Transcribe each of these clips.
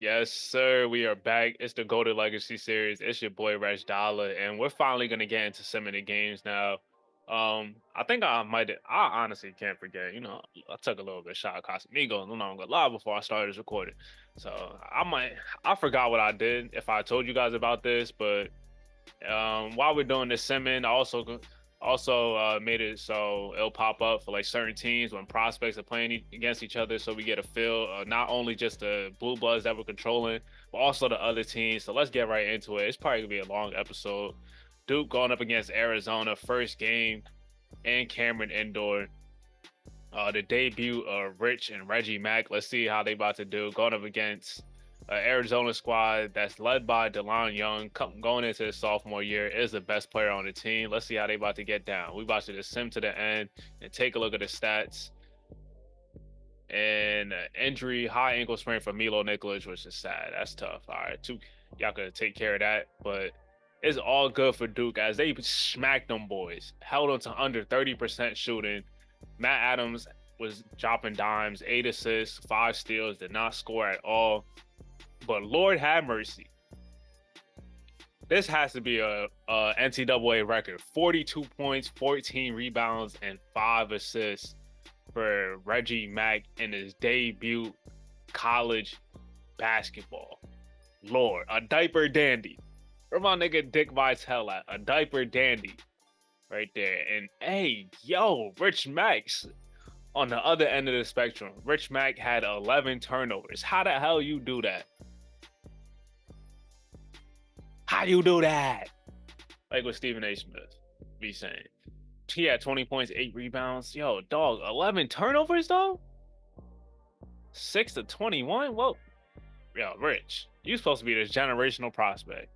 Yes, sir. We are back. It's the GOATED Legacy series. It's your boy Reg Dollar, and we're finally gonna get into some of the games now. I think I might. I honestly can't forget. I took a little bit of shot at Casamigos. I'm not gonna lie before I started this recording, so I might. I forgot what I did if I told you guys about this, but while we're doing this simming, I also made it so it'll pop up for like certain teams when prospects are playing against each other, so we get a feel not only just the blue bloods that we're controlling, but also the other teams. So let's get right into it. It's probably gonna be a long episode. Duke going up against Arizona, first game in Cameron Indoor. The debut of Rich and Reggie Mack. Let's see how they about to do going up against Arizona squad that's led by DeLon Young, going into his sophomore year, is the best player on the team. Let's see how they about to get down. We about to just sim to the end and take a look at the stats. And injury, high ankle sprain for Milo Nikolic, which is sad. That's tough. All right, y'all could take care of that, but it's all good for Duke as they smacked them boys, held them to under 30% shooting. Matt Adams was dropping dimes, 8 assists, 5 steals, did not score at all. But Lord have mercy. This has to be a NCAA record. 42 points, 14 rebounds, and 5 assists for Reggie Mack in his debut college basketball. Lord, a diaper dandy. Where my nigga Dick Vitale at? A diaper dandy. Right there. And hey, yo, Rich Max on the other end of the spectrum. Rich Mack had 11 turnovers. How the hell you do that? How you do that? Like what Stephen A. Smith be saying. He had 20 points, 8 rebounds. Yo, dog, 11 turnovers though? 6 to 21? Whoa. Yo, Rich, you supposed to be this generational prospect.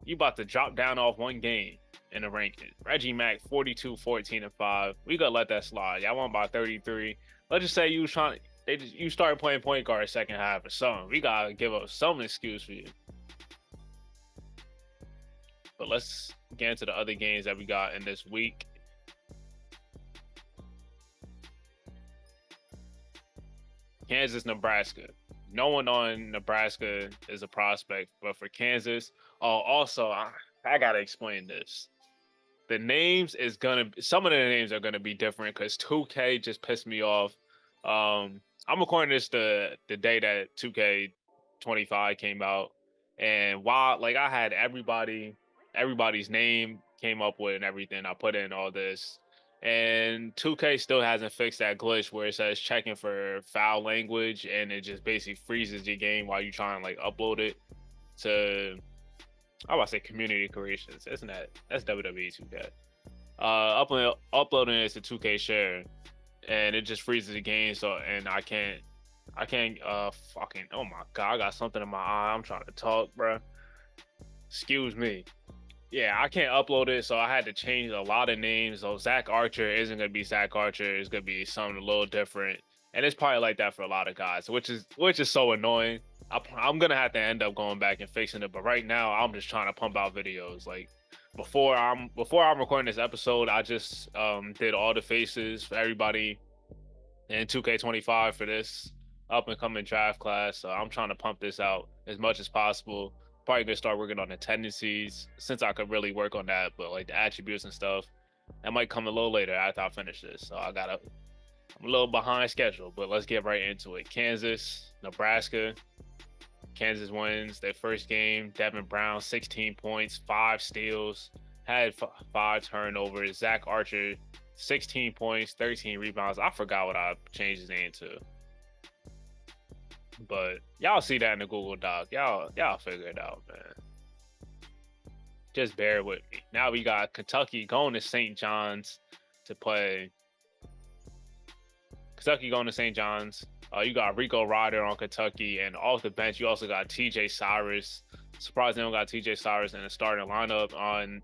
You about to drop down off one game in the ranking. Reggie Mack, 42, 14, and 5. We gotta let that slide. Y'all won by 33. Let's just say you started playing point guard second half or something. We gotta give up some excuse for you. But let's get into the other games that we got in this week. Kansas, Nebraska. No one on Nebraska is a prospect, but for Kansas, also I gotta explain this. The names some of the names are gonna be different because 2K just pissed me off. I'm recording this the day that 2K25 came out, and while like I had everybody's name came up with and everything, I put in all this. And 2K still hasn't fixed that glitch where it says checking for foul language and it just basically freezes your game while you try and like upload it to I want to say community creations. Isn't that's WWE 2K. Uploading it to 2K share and it just freezes the game and I can't fucking oh my god, I got something in my eye. I'm trying to talk, bro. Excuse me. Yeah, I can't upload it, so I had to change a lot of names. So Zach Archer isn't gonna be Zach Archer. It's gonna be something a little different, and it's probably like that for a lot of guys, which is so annoying. I'm gonna have to end up going back and fixing it, but right now I'm just trying to pump out videos. Like before I'm recording this episode, I just did all the faces for everybody in 2K25 for this up and coming draft class. So I'm trying to pump this out as much as possible. Probably gonna start working on the tendencies since I could really work on that, but like the attributes and stuff, that might come a little later after I finish this. So I'm a little behind schedule, but let's get right into it. Kansas, Nebraska. Kansas wins their first game. Devin Brown, 16 points, 5 steals, had 5 turnovers. Zach Archer, 16 points, 13 rebounds. I forgot what I changed his name to. But y'all see that in the Google Doc. Y'all figure it out, man. Just bear with me. Now we got Kentucky going to St. John's to play. Kentucky going to St. John's. You got Rico Ryder on Kentucky, and off the bench you also got TJ Cyrus. Surprised they don't got TJ Cyrus in the starting lineup. On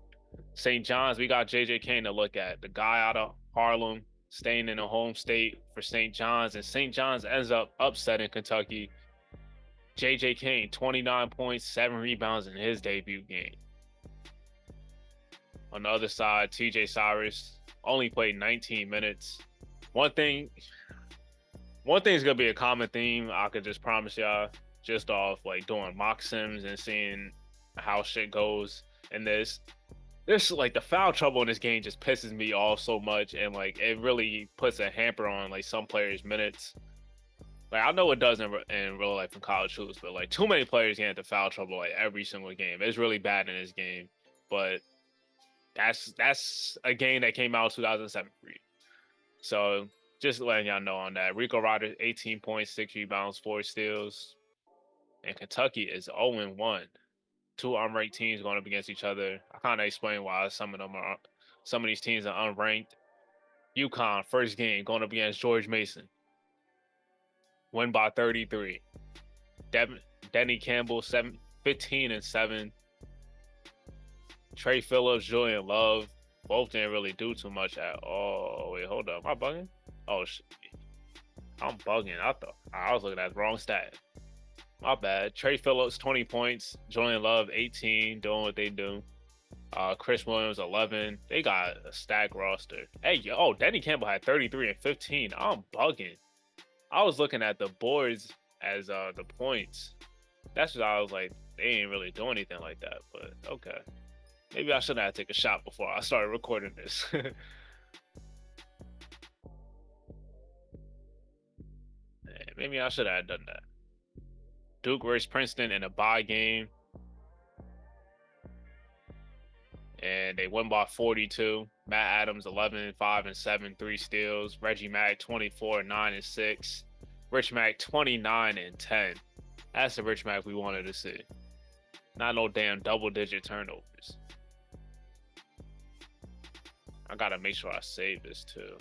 St. John's, we got JJ Kane to look at. The guy out of Harlem, staying in a home state for St. John's, and St. John's ends up upsetting Kentucky. JJ Kane, 29 points, 7 rebounds in his debut game. On the other side, TJ Cyrus only played 19 minutes. One thing's gonna be a common theme, I could just promise y'all. just off like doing mock sims and seeing how shit goes in this like the foul trouble in this game just pisses me off so much, and like it really puts a hamper on like some players' minutes. Like I know it does in real life in college hoops, but like too many players get into foul trouble like every single game. It's really bad in this game, but that's a game that came out in 2007 for you. So just letting y'all know on that. Rico Rodgers 18 points, 6 rebounds, 4 steals, and Kentucky is 0-1. Two unranked teams going up against each other. I kind of explain why some of these teams are unranked. UConn first game going up against George Mason. Win by 33. Denny Campbell 15 and 7. Trey Phillips, Julian Love, both didn't really do too much at all. Wait, hold up. Am I bugging? Oh, shit. I'm bugging. I thought I was looking at the wrong stat. My bad. Trey Phillips, 20 points. Julian Love, 18, doing what they do. Chris Williams, 11. They got a stacked roster. Hey, yo, Denny Campbell had 33 and 15. I'm bugging. I was looking at the boards as the points. That's what I was like, they ain't really doing anything like that, but okay. Maybe I shouldn't have taken a shot before I started recording this. Maybe I should have done that. Duke versus Princeton in a bye game. And they won by 42. Matt Adams, 11, 5 and 7, 3 steals. Reggie Mack, 24, 9 and 6. Rich Mack, 29 and 10. That's the Rich Mack we wanted to see. Not no damn double-digit turnovers. I gotta make sure I save this too.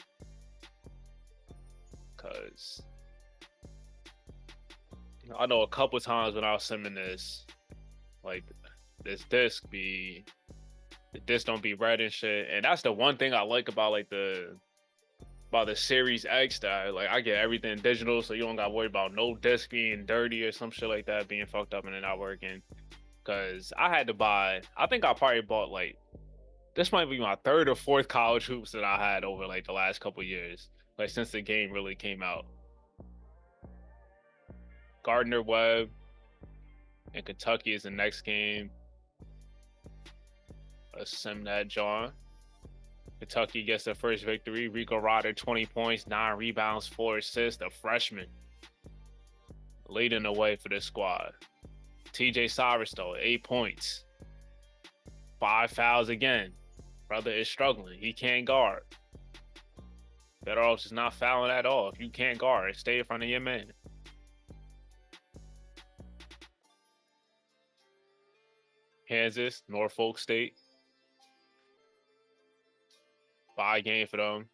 Because I know a couple times when I was simming this, like this disc the disc don't be red and shit. And that's the one thing I like about like the Series X, that like I get everything digital, so you don't gotta worry about no disc being dirty or some shit like that, being fucked up and it not working. Cause I had to buy, I think I probably bought like, this might be my third or fourth college hoops that I had over like the last couple years, like since the game really came out. Gardner Webb and Kentucky is the next game. Let's sim that, John. Kentucky gets their first victory. Rico Rodder, 20 points, 9 rebounds, 4 assists, a freshman, leading the way for this squad. TJ Cyrus, though, 8 points, 5 fouls again. Brother is struggling. He can't guard. Better off just not fouling at all. If you can't guard, stay in front of your man. Kansas, Norfolk State. Bye game for them.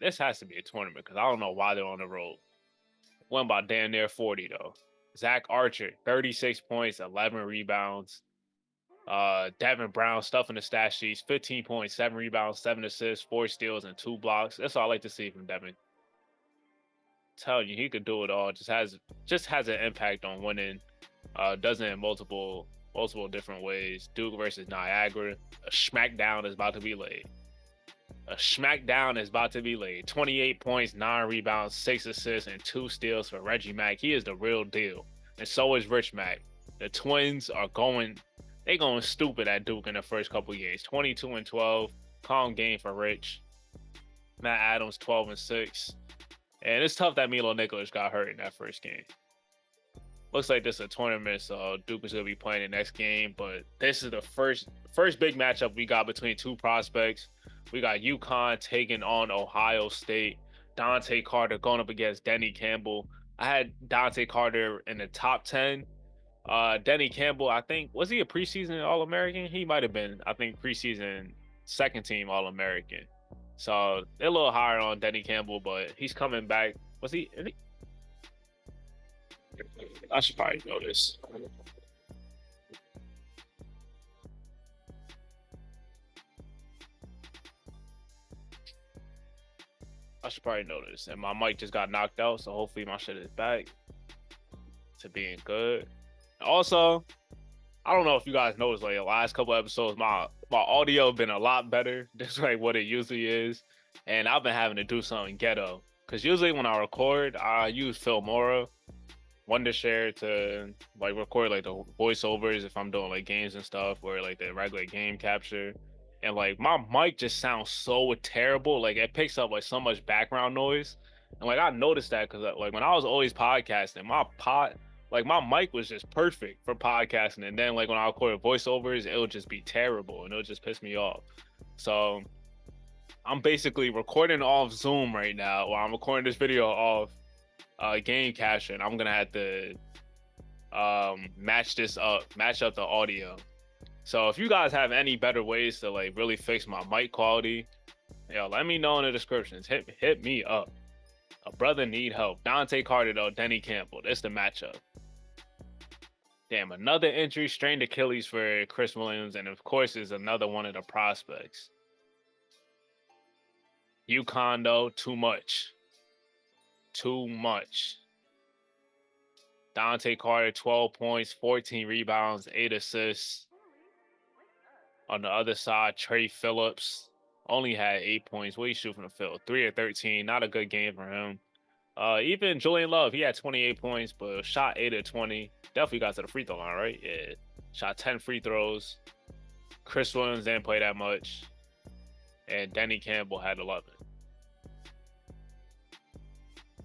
This has to be a tournament because I don't know why they're on the road. Won by damn near 40 though. Zach Archer, 36 points, 11 rebounds. Devin Brown, stuff in the stat sheets, 15 points, 7 rebounds, 7 assists, 4 steals, and 2 blocks. That's all I like to see from Devin. Telling you, he could do it all. Just has an impact on winning. Does it in multiple different ways. Duke versus Niagara. A smackdown is about to be laid. 28 points, 9 rebounds, 6 assists, and 2 steals for Reggie Mack. He is the real deal. And so is Rich Mack. The Twins are going stupid at Duke in the first couple games. 22 and 12. Calm game for Rich. Matt Adams, 12 and 6. And it's tough that Milo Nicholas got hurt in that first game. Looks like this is a tournament, so Duke is going to be playing the next game. But this is the first big matchup we got between two prospects. We got UConn taking on Ohio State. Dante Carter going up against Denny Campbell. I had Dante Carter in the top 10. Denny Campbell, I think, was he a preseason All-American? He might have been, I think, preseason second team All-American. So they're a little higher on Denny Campbell, but he's coming back. Was he? I should probably know this. And my mic just got knocked out, so hopefully my shit is back to being good. Also, I don't know if you guys noticed, like the last couple episodes, my audio been a lot better. Just like what it usually is, and I've been having to do something ghetto. Cause usually when I record, I use Filmora Wondershare to like record like the voiceovers if I'm doing like games and stuff, or like the regular game capture. And like my mic just sounds so terrible. Like it picks up like so much background noise. And like I noticed that because like when I was always podcasting, my mic was just perfect for podcasting. And then like when I recorded voiceovers, it would just be terrible and it would just piss me off. So I'm basically recording off Zoom right now, or I'm recording this video off game capture, and I'm gonna have to match up the audio. So if you guys have any better ways to like really fix my mic quality, let me know in the descriptions. Hit me up. A brother need help. Dante Carter though, Denny Campbell. That's the matchup. Damn, another injury, strained Achilles for Chris Williams, and of course is another one of the prospects. UConn though, too much. Too much. Dante Carter, 12 points, 14 rebounds, 8 assists. On the other side, Trey Phillips only had 8 points. What he shoot from the field? 3 of 13. Not a good game for him. Even Julian Love, he had 28 points, but shot 8 of 20. Definitely got to the free throw line, right? Yeah. Shot 10 free throws. Chris Williams didn't play that much. And Denny Campbell had 11.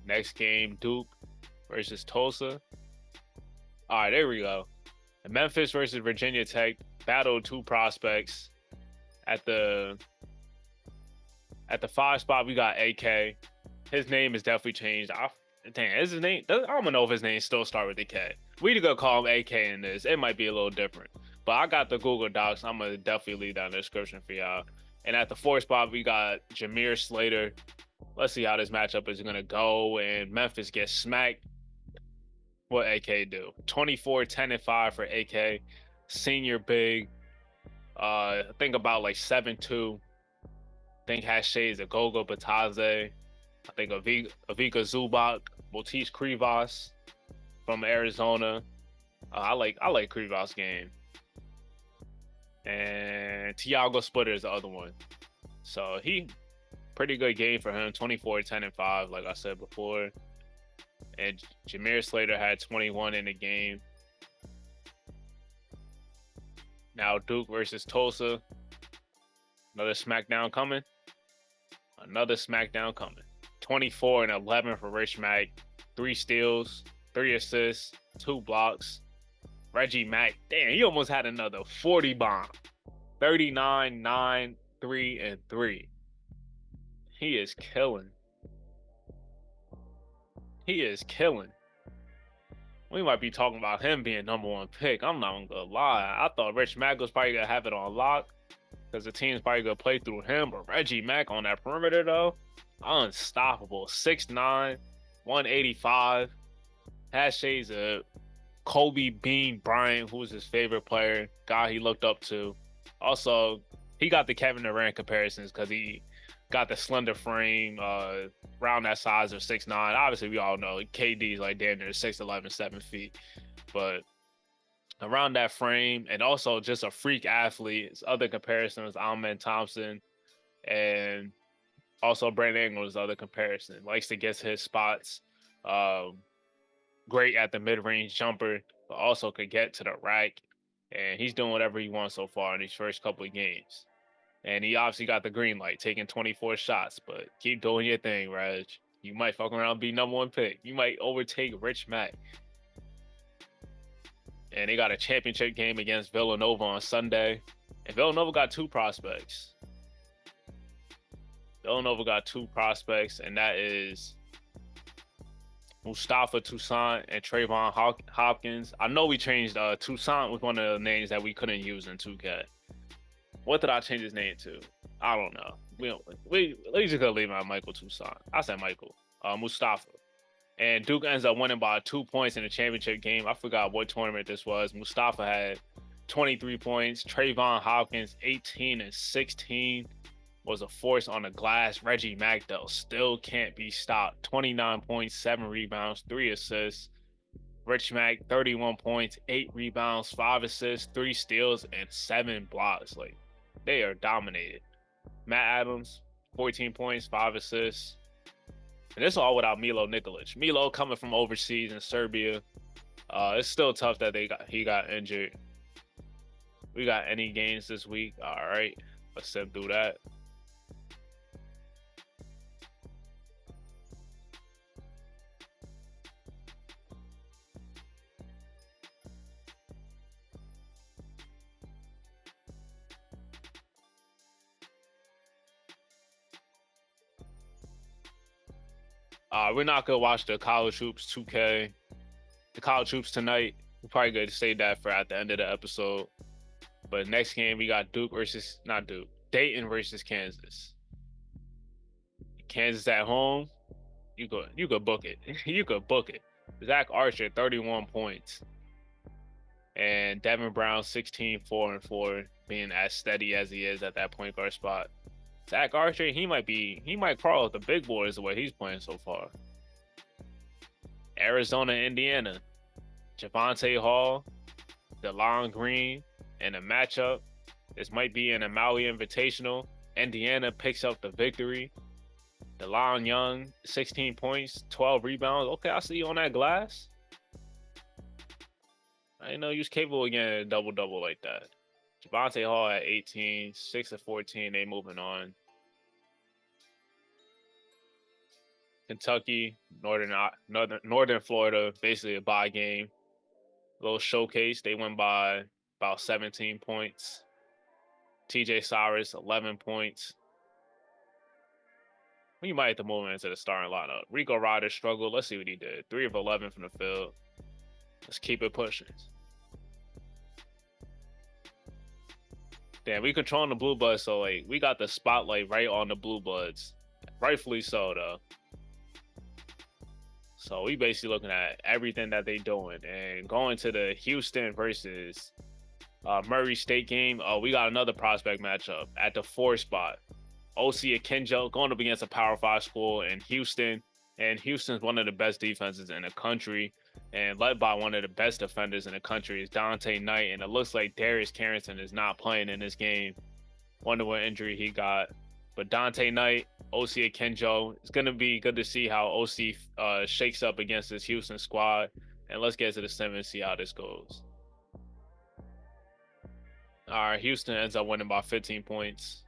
Next game, Duke versus Tulsa. All right, there we go. Memphis versus Virginia Tech battled two prospects. At the 5 spot, we got AK. His name is definitely changed. Is his name? I don't know if his name still start with a K. We need to go call him AK in this. It might be a little different. But I got the Google Docs. I'm going to definitely leave that in the description for y'all. And at the 4 spot, we got Jameer Slater. Let's see how this matchup is going to go. And Memphis gets smacked. What AK do? 24, 10, and 5 for AK. Senior big. I think about like 7'2". I think has shades of Gogo Bataze. I think Avika Zubac, Motis Krivas from Arizona. I like Krivas' game. And Tiago Splitter is the other one. So he pretty good game for him. 24, 10, and 5, like I said before. And Jameer Slater had 21 in the game. Now Duke versus Tulsa. Another smackdown coming. 24 and 11 for Rich Mack. 3 steals, 3 assists, 2 blocks. Reggie Mack, damn, he almost had another 40 bomb. 39, 9, 3, and 3. He is killing. We might be talking about him being #1 pick. I'm not gonna lie. I thought Rich Mack was probably gonna have it on lock because the team's probably gonna play through him. But Reggie Mack on that perimeter though, unstoppable. 6'9", 185. Has shades of Kobe Bean Bryant, who was his favorite player, guy he looked up to. Also, he got the Kevin Durant comparisons because he got the slender frame, around that size of 6'9". Obviously, we all know KD's like damn near 6'11", 7 feet. But around that frame, and also just a freak athlete. His other comparisons, Amen Thompson, and also Brandon Ingram's other comparison. Likes to get to his spots. Great at the mid-range jumper, but also could get to the rack. And he's doing whatever he wants so far in these first couple of games. And he obviously got the green light, taking 24 shots. But keep doing your thing, Reg. You might fuck around and be #1 pick. You might overtake Rich Mack. And they got a championship game against Villanova on Sunday. And Villanova got 2 prospects. And that is Mustafa Toussaint and Trayvon Hopkins. I know we changed Toussaint was one of the names that we couldn't use in 2K. What did I change his name to? I don't know. We just gonna leave it on Michael Toussaint. I said Michael. Mustafa. And Duke ends up winning by 2 points in the championship game. I forgot what tournament this was. Mustafa had 23 points. Trayvon Hopkins, 18 and 16. Was a force on the glass. Reggie Mack, though, still can't be stopped. 29 points, 7 rebounds, 3 assists. Rich Mack, 31 points, 8 rebounds, 5 assists, 3 steals, and 7 blocks. Like, they are dominated. Matt Adams, 14 points, 5 assists. And this all without Milo Nikolic. Milo coming from overseas in Serbia. It's still tough that he got injured. We got any games this week? All right, let's sip through that. We're not gonna watch the college hoops 2K. The college hoops tonight. We're probably gonna save that for at the end of the episode. But next game we got Dayton versus Kansas. Kansas at home. You could book it. You could book it. Zach Archer 31 points. And Devin Brown 16, 4 and 4, being as steady as he is at that point guard spot. Zach Archer, he might crawl with the big boys the way he's playing so far. Arizona, Indiana, Javonte Hall, DeLon Green, and a matchup. This might be an Maui Invitational. Indiana picks up the victory. DeLon Young, 16 points, 12 rebounds. Okay, I see you on that glass. I didn't know you was capable of getting a double-double like that. Javonte Hall at 18, 6 of 14. They moving on. Kentucky, Northern Florida, basically a bye game. A little showcase. They win by about 17 points. TJ Cyrus, 11 points. We might have to move into the starting lineup. Rico Ryder struggled. Let's see what he did. 3 of 11 from the field. Let's keep it pushing. Damn, we controlling the Blue Bloods, so like we got the spotlight right on the Blue Bloods. Rightfully so, though. So we basically looking at everything that they doing and going to the Houston versus Murray State game. We got another prospect matchup at the 4 spot. OC Akinjo going up against a Power 5 school in Houston. And Houston's one of the best defenses in the country. And led by one of the best defenders in the country is Dante Knight. And it looks like Darius Carrington is not playing in this game. Wonder what injury he got. But Dante Knight, OC Akinjo, it's going to be good to see how OC shakes up against this Houston squad. And let's get to the sim and see how this goes. All right, Houston ends up winning by 15 points.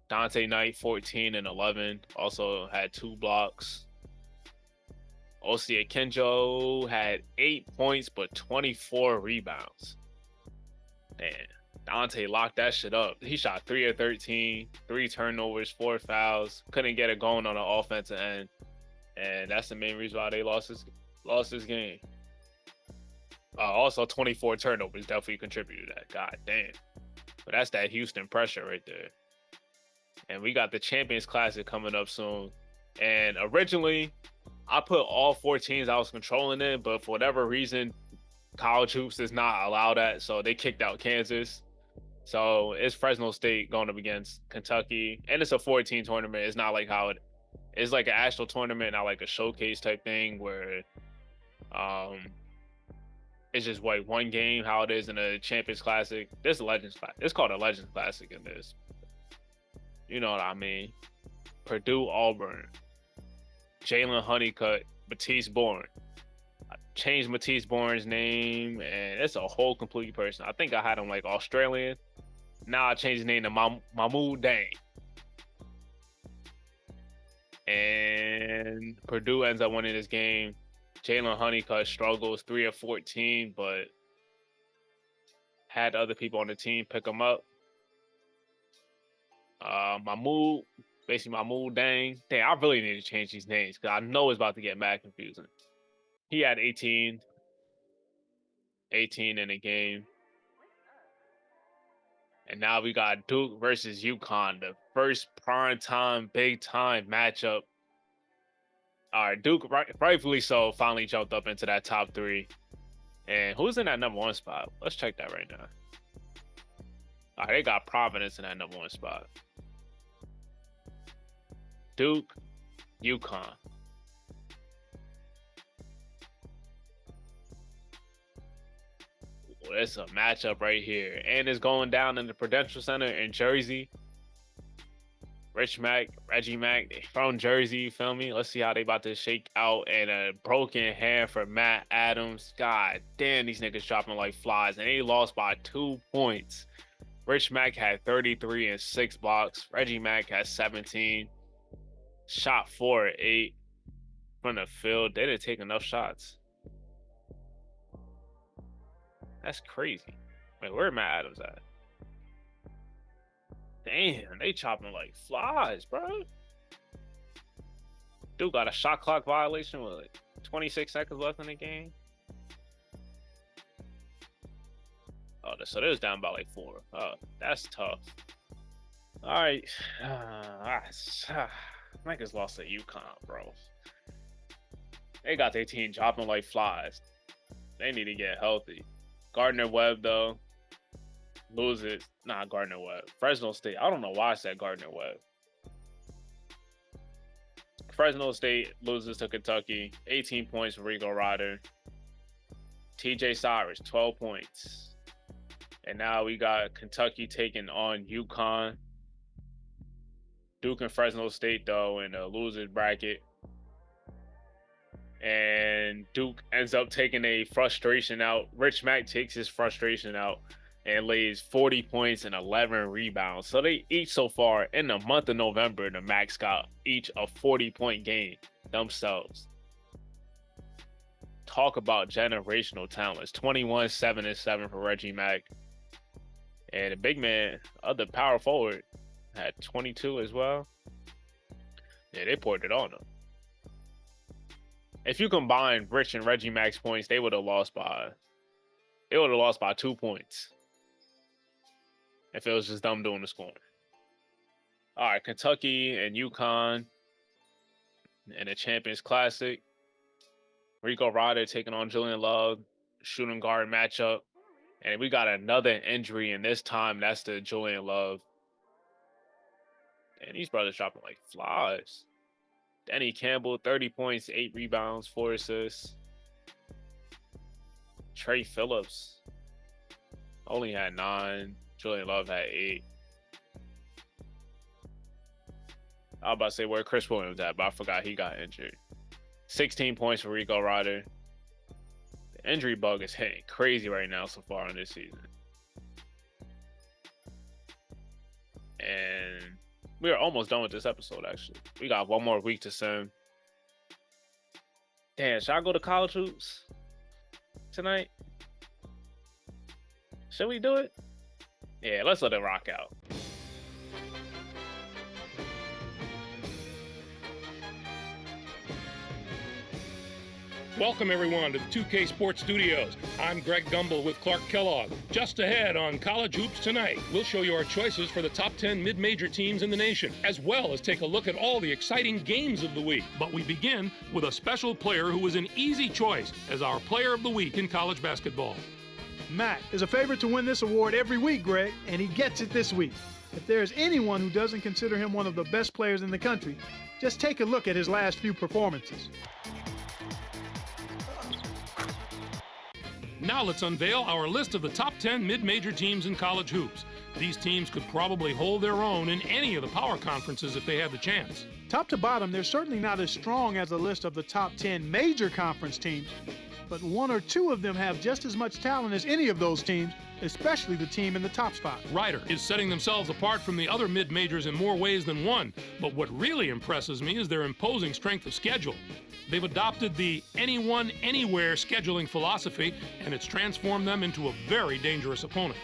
Dante Knight, 14 and 11, also had 2 blocks. OC Akinjo had 8 points, but 24 rebounds. Man, Dante locked that shit up. He shot 3 of 13, 3 turnovers, 4 fouls. Couldn't get it going on the offensive end. And that's the main reason why they lost this game. Also, 24 turnovers definitely contributed to that. God damn. But that's that Houston pressure right there. And we got the Champions Classic coming up soon. And originally, I put all 4 teams I was controlling in, but for whatever reason, college hoops does not allow that. So they kicked out Kansas. So it's Fresno State going up against Kentucky. And it's a 14 tournament. It's not like how it's like an actual tournament, not like a showcase type thing where it's just like one game, how it is in a Champions Classic. This is a Legends Classic. It's called a Legends Classic in this. You know what I mean? Purdue, Auburn, Jalen Honeycutt, Matisse Bourne. I changed Matisse Bourne's name, and it's a whole complete person. I think I had him like Australian. Now I changed his name to Mahmoud Dang. And Purdue ends up winning this game. Jalen Honeycutt struggles, 3 of 14, but had other people on the team pick him up. Mahmoud Dang. Dang, I really need to change these names because I know it's about to get mad confusing. He had 18 in the game. And now we got Duke versus UConn, the first prime-time, big-time matchup. All right, Duke, rightfully so, finally jumped up into that top 3. And who's in that number 1 spot? Let's check that right now. All right, they got Providence in that number 1 spot. Duke, UConn. Well, it's a matchup right here. And it's going down in the Prudential Center in Jersey. Reggie Mack, they from Jersey, you feel me? Let's see how they about to shake out. And a broken hand for Matt Adams. God damn, these niggas dropping like flies. And they lost by 2 points. Rich Mack had 33 and 6 blocks. Reggie Mack had 17. Shot 4 or 8 from the field. They didn't take enough shots. That's crazy. Wait, where Matt Adams at? Damn, they chopping like flies, bro. Dude got a shot clock violation with like 26 seconds left in the game. Oh, so they was down by like 4. Oh, that's tough. All right. Niggas lost to UConn, bro. They got their team dropping like flies. They need to get healthy. Gardner-Webb, though, loses. Nah, Gardner-Webb. Fresno State. I don't know why I said Gardner-Webb. Fresno State loses to Kentucky. 18 points for Rico Ryder. TJ Cyrus, 12 points. And now we got Kentucky taking on UConn. Duke and Fresno State, though, in the losers bracket. And Duke ends up taking a frustration out. Rich Mack takes his frustration out and lays 40 points and 11 rebounds. So they each so far in the month of November, the Max got each a 40-point game themselves. Talk about generational talents. 21, 7, and 7 for Reggie Mack. And the big man, other power forward, had 22 as well. Yeah, they poured it on them. If you combine Rich and Reggie Mack's points, they would have lost by 2 points. If it was just them doing the scoring. All right, Kentucky and UConn in the Champions Classic. Rico Ryder taking on Julian Love, shooting guard matchup. And we got another injury, and this time that's the Julian Love. And these brothers dropping like flies. Danny Campbell, 30 points, 8 rebounds, 4 assists. Trey Phillips only had 9. Julian Love had 8. I was about to say where Chris Williams at, but I forgot he got injured. 16 points for Rico Ryder. The injury bug is hitting crazy right now so far in this season. And we are almost done with this episode, actually. We got one more week to sim. Damn, should I go to college hoops tonight? Should we do it? Yeah, let's let it rock out. Welcome, everyone, to the 2K Sports Studios. I'm Greg Gumbel with Clark Kellogg. Just ahead on College Hoops Tonight, we'll show you our choices for the top 10 mid-major teams in the nation, as well as take a look at all the exciting games of the week. But we begin with a special player who was an easy choice as our Player of the Week in college basketball. Matt is a favorite to win this award every week, Greg, and he gets it this week. If there's anyone who doesn't consider him one of the best players in the country, just take a look at his last few performances. Now let's unveil our list of the top 10 mid-major teams in college hoops. These teams could probably hold their own in any of the power conferences if they had the chance. Top to bottom, they're certainly not as strong as a list of the top 10 major conference teams, but one or two of them have just as much talent as any of those teams, especially the team in the top spot. Ryder is setting themselves apart from the other mid-majors in more ways than one, but what really impresses me is their imposing strength of schedule. They've adopted the anyone, anywhere scheduling philosophy, and it's transformed them into a very dangerous opponent.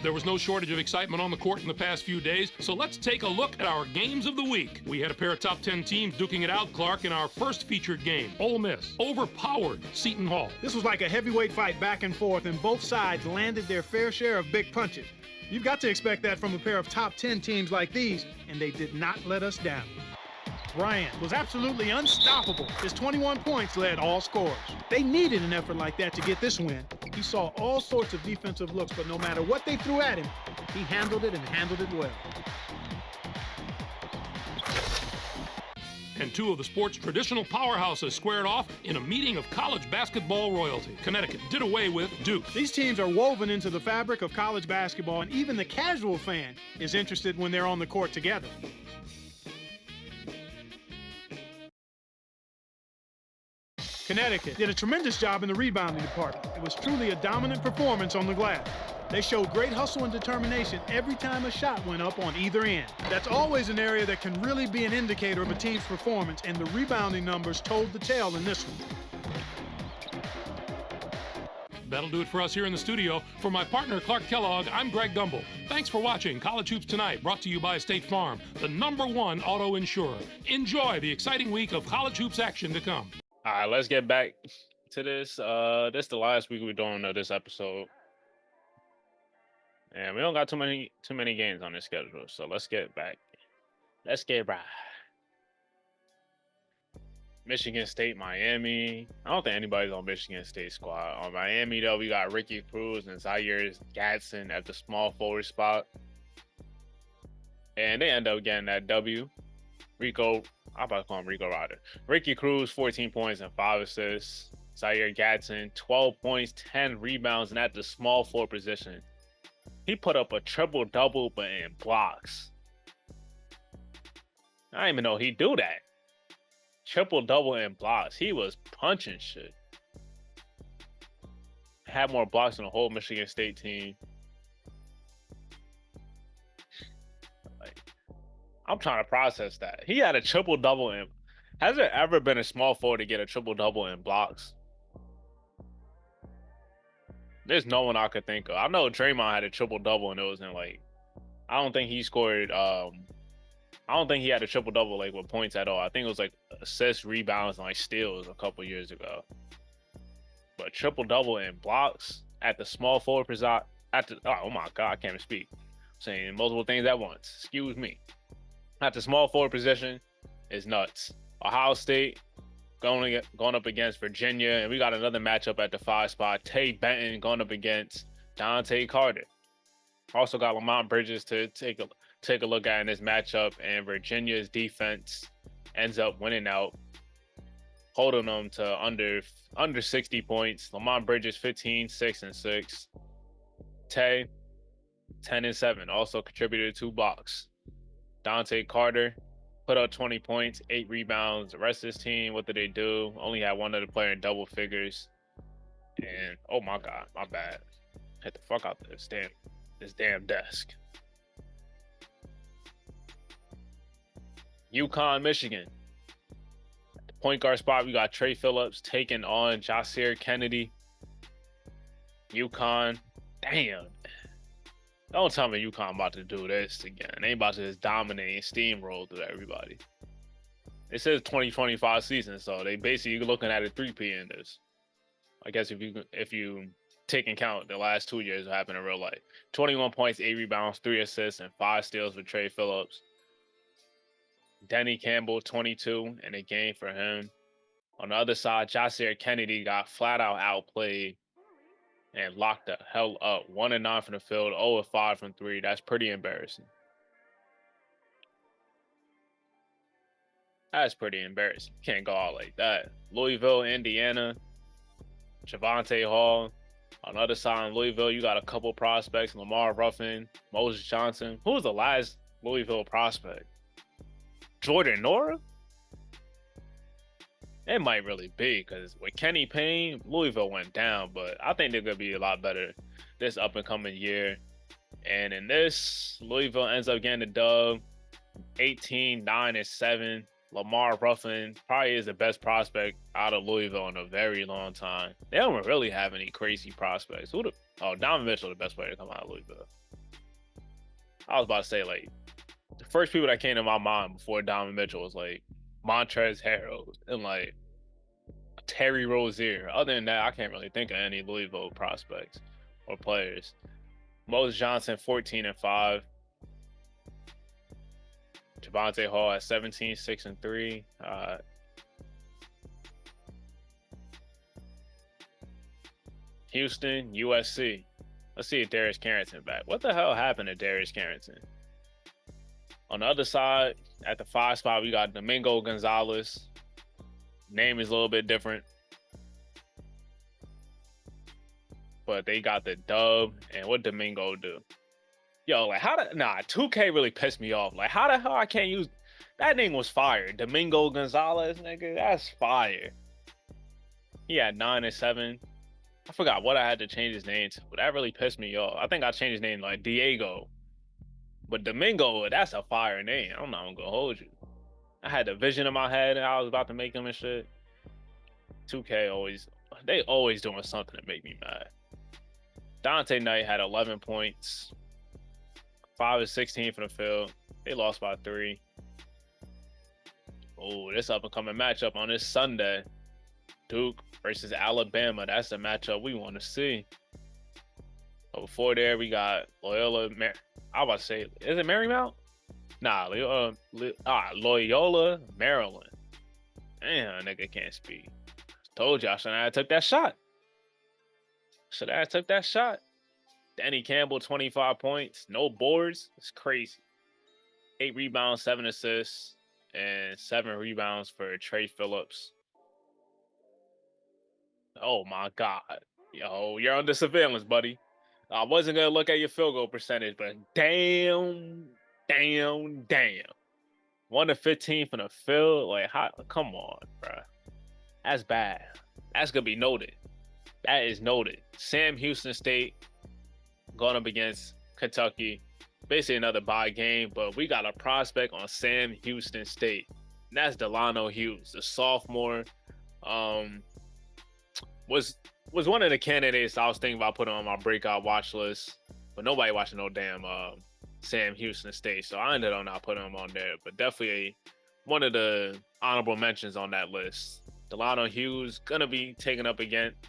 There was no shortage of excitement on the court in the past few days, so let's take a look at our games of the week. We had a pair of top 10 teams duking it out, Clark, in our first featured game. Ole Miss overpowered Seton Hall. This was like a heavyweight fight back and forth, and both sides landed their fair share of big punches. You've got to expect that from a pair of top 10 teams like these, and they did not let us down. Bryant was absolutely unstoppable. His 21 points led all scorers. They needed an effort like that to get this win. He saw all sorts of defensive looks, but no matter what they threw at him, he handled it and handled it well. And two of the sport's traditional powerhouses squared off in a meeting of college basketball royalty. Connecticut did away with Duke. These teams are woven into the fabric of college basketball, and even the casual fan is interested when they're on the court together. Connecticut did a tremendous job in the rebounding department. It was truly a dominant performance on the glass. They showed great hustle and determination every time a shot went up on either end. That's always an area that can really be an indicator of a team's performance, and the rebounding numbers told the tale in this one. That'll do it for us here in the studio. For my partner, Clark Kellogg, I'm Greg Gumbel. Thanks for watching College Hoops Tonight, brought to you by State Farm, the #1 auto insurer. Enjoy the exciting week of college hoops action to come. All right, let's get back to this. This is the last week we're doing this episode. And we don't got too many games on this schedule, so let's get back. Let's get right. Michigan State, Miami. I don't think anybody's on Michigan State squad. On Miami, though, we got Ricky Cruz and Zaire Gatson at the small forward spot. And they end up getting that W. I'm about to call him Rico Ryder. Ricky Cruz, 14 points and 5 assists. Zaire Gatson, 12 points, 10 rebounds, and at the small forward position. He put up a triple-double, but in blocks. I didn't even know he'd do that. Triple-double in blocks. He was punching shit. Had more blocks than the whole Michigan State team. I'm trying to process that. He had a triple-double in... Has there ever been a small forward to get a triple-double in blocks? There's no one I could think of. I know Draymond had a triple-double and it was in I don't think he scored... I don't think he had a triple-double with points at all. I think it was assists, rebounds, and steals a couple years ago. But triple-double in blocks at the small forward position... Oh my God, I can't even speak. I'm saying multiple things at once. Excuse me. At the small forward position is nuts. Ohio State going up against Virginia, and we got another matchup at the 5 spot. Tay Benton going up against Dante Carter. Also got Lamont Bridges to take a look at in this matchup, and Virginia's defense ends up winning out, holding them to under 60 points. Lamont Bridges 15, 6 and 6. Tay 10 and 7, also contributed 2 blocks. Dante Carter put up 20 points, 8 rebounds. The rest of his team, what did they do? Only had one other player in double figures. And oh my God, my bad. Hit the fuck out this damn desk. UConn, Michigan. At the point guard spot, we got Trey Phillips taking on Jasir Kennedy. UConn, damn. Don't tell me UConn about to do this again. They ain't about to just dominate and steamroll through everybody. It says 2025 season, so they basically looking at a 3P in this. I guess if you take into account the last 2 years of happened in real life. 21 points, 8 rebounds, 3 assists, and 5 steals for Trey Phillips. Denny Campbell, 22 in a game for him. On the other side, Jasir Kennedy got flat out outplayed and locked the hell up. 1 and 9 from the field, 0 and 5 from 3. That's pretty embarrassing. That's pretty embarrassing. Can't go out like that. Louisville, Indiana, Javonte Hall. On the other side in Louisville, you got a couple prospects. Lamar Ruffin, Moses Johnson. Who was the last Louisville prospect? Jordan Nora? It might really be, because with Kenny Payne, Louisville went down, but I think they're going to be a lot better this up-and-coming year. And in this, Louisville ends up getting the dub, 18, 9, and 7. Lamar Ruffin probably is the best prospect out of Louisville in a very long time. They don't really have any crazy prospects. Donovan Mitchell, the best player to come out of Louisville. I was about to say, the first people that came to my mind before Donovan Mitchell was, Montrezl Harrell and, Terry Rozier. Other than that, I can't really think of any Louisville prospects or players. Moses Johnson, 14 and 5. Javonte Hall at 17, 6 and 3. Houston, USC. Let's see if Darius Carrington back. What the hell happened to Darius Carrington? On the other side, at the 5 spot, we got Domingo Gonzalez. Name is a little bit different, but they got the dub. And what Domingo do? Yo, 2K really pissed me off. How the hell I can't use that name? Was fire. Domingo Gonzalez, nigga, that's fire. He had 9 and 7. I forgot what I had to change his name to, but that really pissed me off. I think I changed his name like Diego. But Domingo, that's a fire name. I'm not gonna hold you. I had the vision in my head and I was about to make him and shit. 2K they always doing something to make me mad. Dante Knight had 11 points, 5 of 16 from the field. They lost by 3. Oh, this up and coming matchup on this Sunday. Duke versus Alabama. That's the matchup we want to see. But before there, we got Loyola. I was about to say, is it Marymount? Nah, Loyola, Maryland. Damn, nigga can't speak. Told you I shouldn't have took that shot. Should I have took that shot? Danny Campbell, 25 points, no boards. It's crazy. 8 rebounds, 7 assists, and 7 rebounds for Trey Phillips. Oh my God. Yo, you're under surveillance, buddy. I wasn't going to look at your field goal percentage, but damn. 1 to 15 from the field. Like, come on, bro. That's bad. That's going to be noted. That is noted. Sam Houston State going up against Kentucky. Basically another bye game, but we got a prospect on Sam Houston State. And that's Delano Hughes, the sophomore. Was one of the candidates I was thinking about putting on my breakout watch list, but nobody watching no damn Sam Houston State, so I ended up not putting him on there. But definitely one of the honorable mentions on that list. Delano Hughes gonna be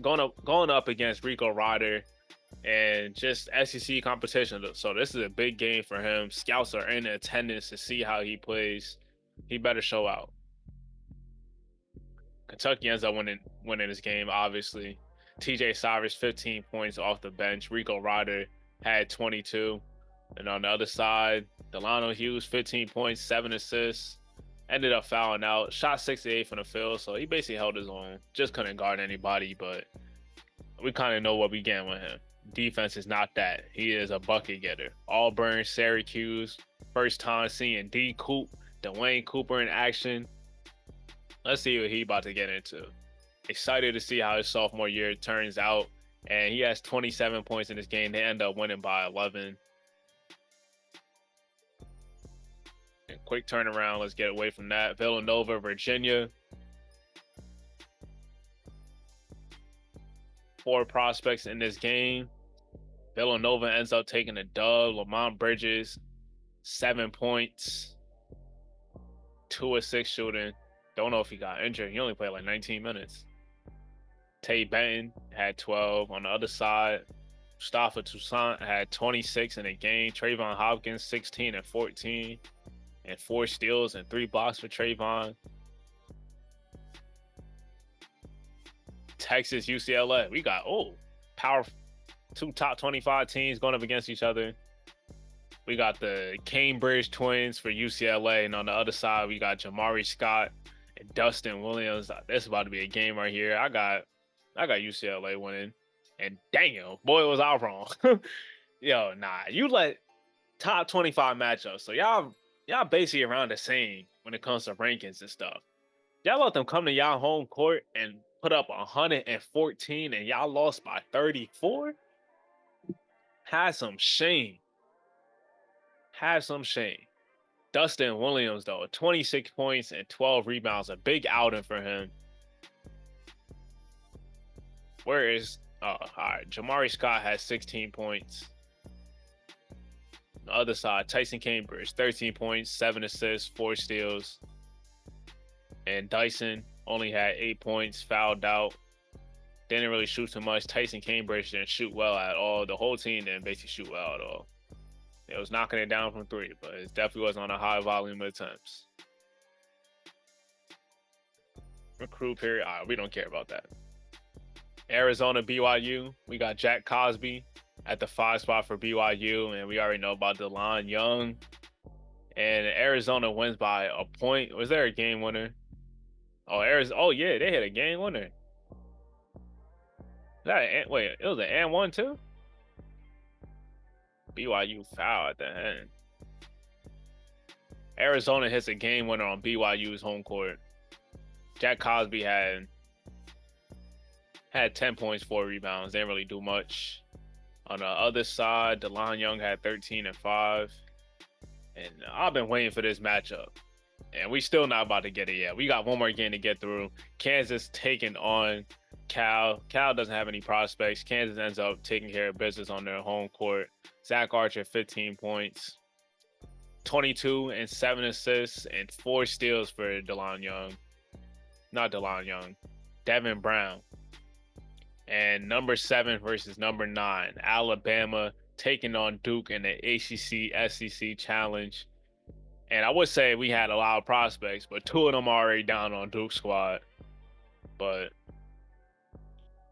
going up against Rico Ryder and just SEC competition. So this is a big game for him. Scouts are in attendance to see how he plays. He better show out. Kentucky ends up winning this game, obviously. TJ Cyrus, 15 points off the bench. Rico Ryder had 22. And on the other side, Delano Hughes, 15 points, 7 assists. Ended up fouling out. Shot 68 from the field, so he basically held his own. Just couldn't guard anybody, but we kind of know what we getting with him. Defense is not that. He is a bucket getter. Auburn, Syracuse. First time seeing Dwayne Cooper in action. Let's see what he about to get into. Excited to see how his sophomore year turns out. And he has 27 points in this game. They end up winning by 11. And quick turnaround. Let's get away from that. Villanova, Virginia. 4 prospects in this game. Villanova ends up taking a dub. Lamont Bridges, 7 points. 2 of 6 shooting. Don't know if he got injured. He only played like 19 minutes. Tay Benton had 12. On the other side, Mustafa Toussaint had 26 in a game. Trayvon Hopkins, 16 and 14. And 4 steals and 3 blocks for Trayvon. Texas, UCLA. We got, power 2 top 25 teams going up against each other. We got the Cambridge twins for UCLA. And on the other side, we got Jamari Scott and Dustin Williams. This is about to be a game right here. I got UCLA winning. And damn, boy, was I wrong. Yo, nah, you let top 25 matchups. So y'all basically around the same when it comes to rankings and stuff. Y'all let them come to y'all home court and put up 114 and y'all lost by 34? Have some shame. Dustin Williams, though, 26 points and 12 rebounds. A big outing for him. Whereas, all right, Jamari Scott has 16 points. On the other side, Tyson Cambridge, 13 points, 7 assists, 4 steals. And Dyson only had 8 points, fouled out. Didn't really shoot too much. Tyson Cambridge didn't shoot well at all. The whole team didn't basically shoot well at all. It was knocking it down from 3, but it definitely wasn't on a high volume of attempts. Recruit period. All right, we don't care about that. Arizona, BYU. We got Jack Cosby at the 5 spot for BYU, and we already know about DeLon Young. And Arizona wins by a point. Was there a game winner? Oh yeah, they hit a game winner. It was an and 1 too? BYU foul at the end. Arizona hits a game winner on BYU's home court. Jack Cosby had had 10 points, 4 rebounds. Didn't really do much. On the other side, DeLon Young had 13 and 5. And I've been waiting for this matchup. And we still not about to get it yet. We got one more game to get through. Kansas taking on Cal. Cal doesn't have any prospects. Kansas ends up taking care of business on their home court. Zach Archer, 15 points, 22 and 7 assists, and 4 steals for DeLon Young. Not DeLon Young, Devin Brown. And number 7 versus number 9, Alabama taking on Duke in the ACC SEC Challenge. And I would say we had a lot of prospects, but 2 of them are already down on Duke's squad. But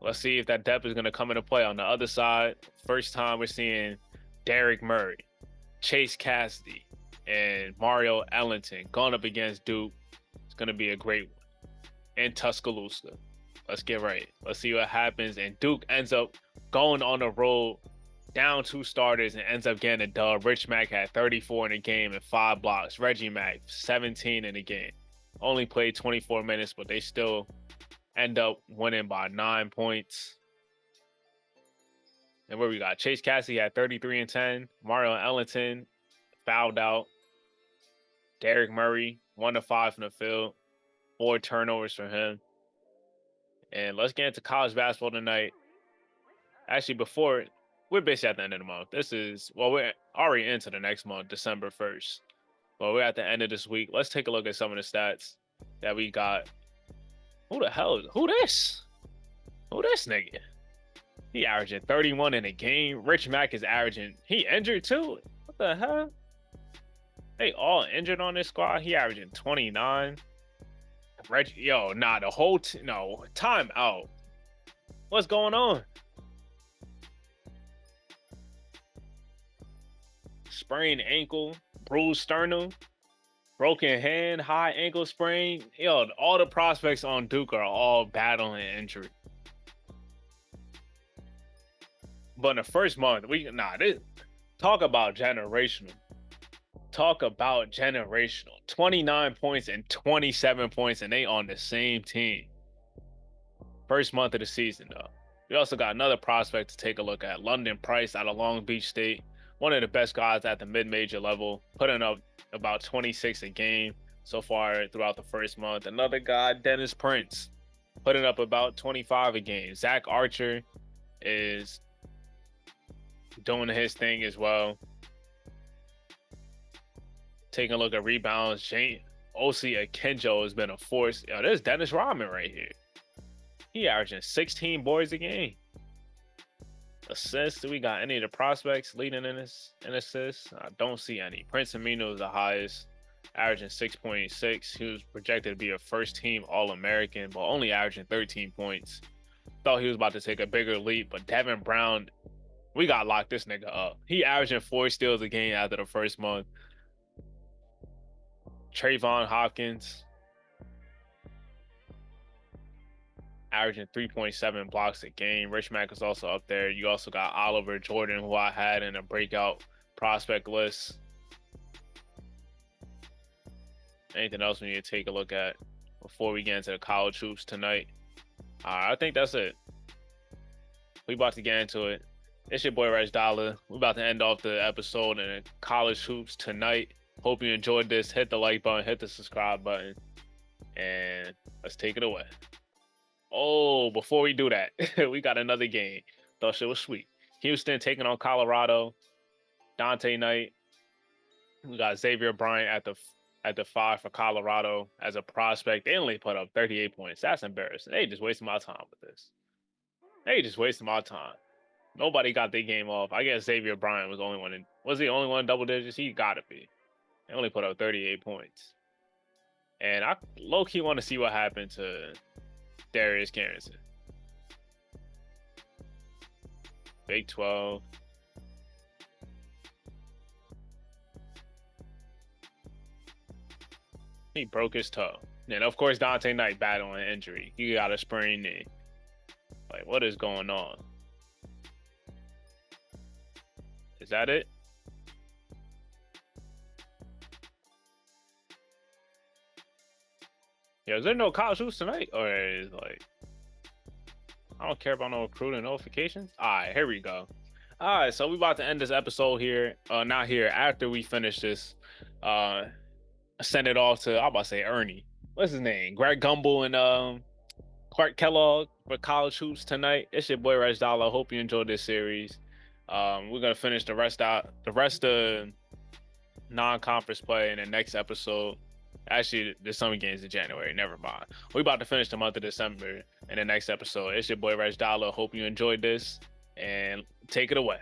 let's see if that depth is going to come into play on the other side. First time we're seeing Derek Murray, Chase Cassidy, and Mario Ellington going up against Duke. It's going to be a great one. In Tuscaloosa. Let's get right. Let's see what happens. And Duke ends up going on the road, down 2 starters, and ends up getting a dub. Rich Mack had 34 in the game and 5 blocks. Reggie Mack, 17 in the game. Only played 24 minutes, but they still end up winning by 9 points. And where we got Chase Cassidy had 33 and 10. Mario Ellington fouled out. Derek Murray, 1 of 5 from the field. 4 turnovers for him. And let's get into college basketball tonight. Actually, we're basically at the end of the month. We're already into the next month, December 1st. But we're at the end of this week. Let's take a look at some of the stats that we got. Who this nigga? He averaging 31 in a game. Rich Mack is averaging, he injured too? What the hell? They all injured on this squad. He averaging 29. The whole time out. What's going on? Sprained ankle, bruised sternum, broken hand, high ankle sprain. All the prospects on Duke are all battling injury. But in the first month, talk about generational. 29 points and 27 points, and they on the same team. First month of the season, though. We also got another prospect to take a look at. London Price out of Long Beach State. One of the best guys at the mid-major level. Putting up about 26 a game so far throughout the first month. Another guy, Dennis Prince, putting up about 25 a game. Zach Archer is doing his thing as well. Taking a look at rebounds, Osi Akinjo has been a force. There's Dennis Rodman right here. He averaging 16 boards a game. Assists, do we got any of the prospects leading in assists? I don't see any. Prince Amino is the highest, averaging 6.6. He was projected to be a first-team All-American, but only averaging 13 points. Thought he was about to take a bigger leap, but Devin Brown, we got to lock this nigga up. He averaging 4 steals a game after the first month. Trayvon Hopkins averaging 3.7 blocks a game. Rich Mack is also up there. You also got Oliver Jordan, who I had in a breakout prospect list. Anything else we need to take a look at before we get into the college hoops tonight? I think that's it. We about to get into it. It's your boy Reg Dollar. We're about to end off the episode in college hoops tonight. Hope you enjoyed this. Hit the like button, hit the subscribe button, and let's take it away. Oh, before we do that, we got another game. Thought shit was sweet. Houston taking on Colorado. Dante Knight. We got Xavier Bryant at the 5 for Colorado as a prospect. They only put up 38 points. That's embarrassing. They just wasting my time with this. Nobody got their game off. I guess Xavier Bryant was the only one was he the only one in double digits? He gotta be. They only put up 38 points. And I low-key want to see what happened to Darius Carrington. Big 12. He broke his toe. And of course, Dante Knight battling an injury. He got a sprained knee. Like, what is going on? Is that it? Yo, is there no college hoops tonight? Or is like... I don't care about no recruiting notifications. All right, here we go. All right, so we about to end this episode here. Not here. After we finish this, send it off to, I'm about to say Ernie. What's his name? Greg Gumbel and Clark Kellogg for College Hoops tonight. It's your boy Reg Dollar. Hope you enjoyed this series. We're gonna finish the rest of non-conference play in the next episode. Actually, there's some games in January. Never mind. We're about to finish the month of December in the next episode. It's your boy Reg Dollar. Hope you enjoyed this, and take it away.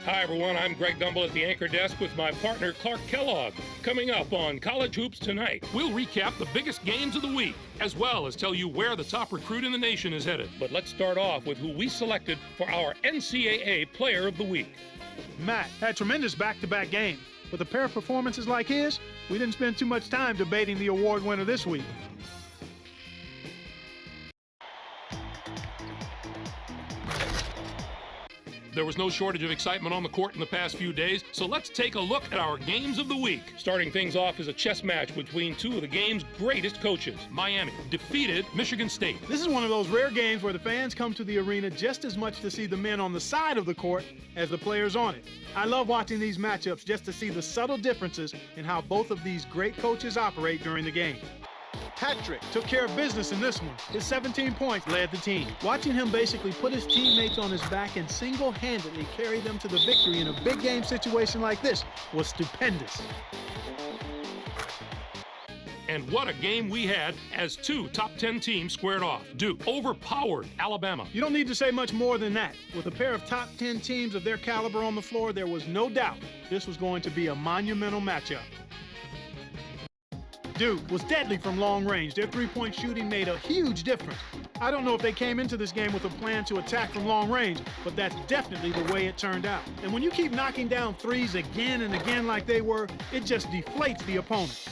Hi, everyone. I'm Greg Gumbel at the anchor desk with my partner, Clark Kellogg. Coming up on College Hoops Tonight, we'll recap the biggest games of the week, as well as tell you where the top recruit in the nation is headed. But let's start off with who we selected for our NCAA Player of the Week. Matt had tremendous back-to-back games. With a pair of performances like his, we didn't spend too much time debating the award winner this week. There was no shortage of excitement on the court in the past few days, so let's take a look at our games of the week. Starting things off is a chess match between two of the game's greatest coaches. Miami defeated Michigan State. This is one of those rare games where the fans come to the arena just as much to see the men on the side of the court as the players on it. I love watching these matchups just to see the subtle differences in how both of these great coaches operate during the game. Patrick took care of business in this one. His 17 points led the team. Watching him basically put his teammates on his back and single-handedly carry them to the victory in a big game situation like this was stupendous. And what a game we had as two top 10 teams squared off. Duke overpowered Alabama. You don't need to say much more than that. With a pair of top 10 teams of their caliber on the floor, there was no doubt this was going to be a monumental matchup. Duke was deadly from long range. Their three-point shooting made a huge difference. I don't know if they came into this game with a plan to attack from long range, but that's definitely the way it turned out. And when you keep knocking down threes again and again like they were, it just deflates the opponent.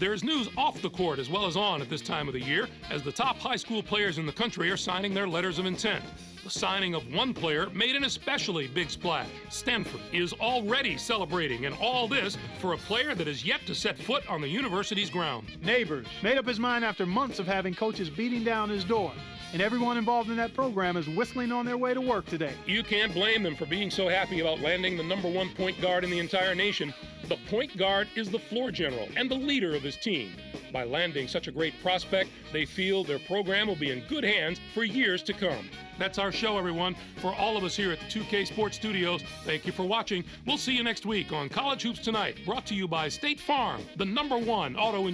There's news off the court as well as on at this time of the year, as the top high school players in the country are signing their letters of intent. The signing of one player made an especially big splash. Stanford is already celebrating, and all this for a player that is yet to set foot on the university's grounds. Neighbors made up his mind after months of having coaches beating down his door, and everyone involved in that program is whistling on their way to work today. You can't blame them for being so happy about landing the #1 point guard in the entire nation. The point guard is the floor general and the leader of his team. By landing such a great prospect, they feel their program will be in good hands for years to come. That's our show, everyone. For all of us here at the 2K Sports Studios, thank you for watching. We'll see you next week on College Hoops Tonight, brought to you by State Farm, the #1 auto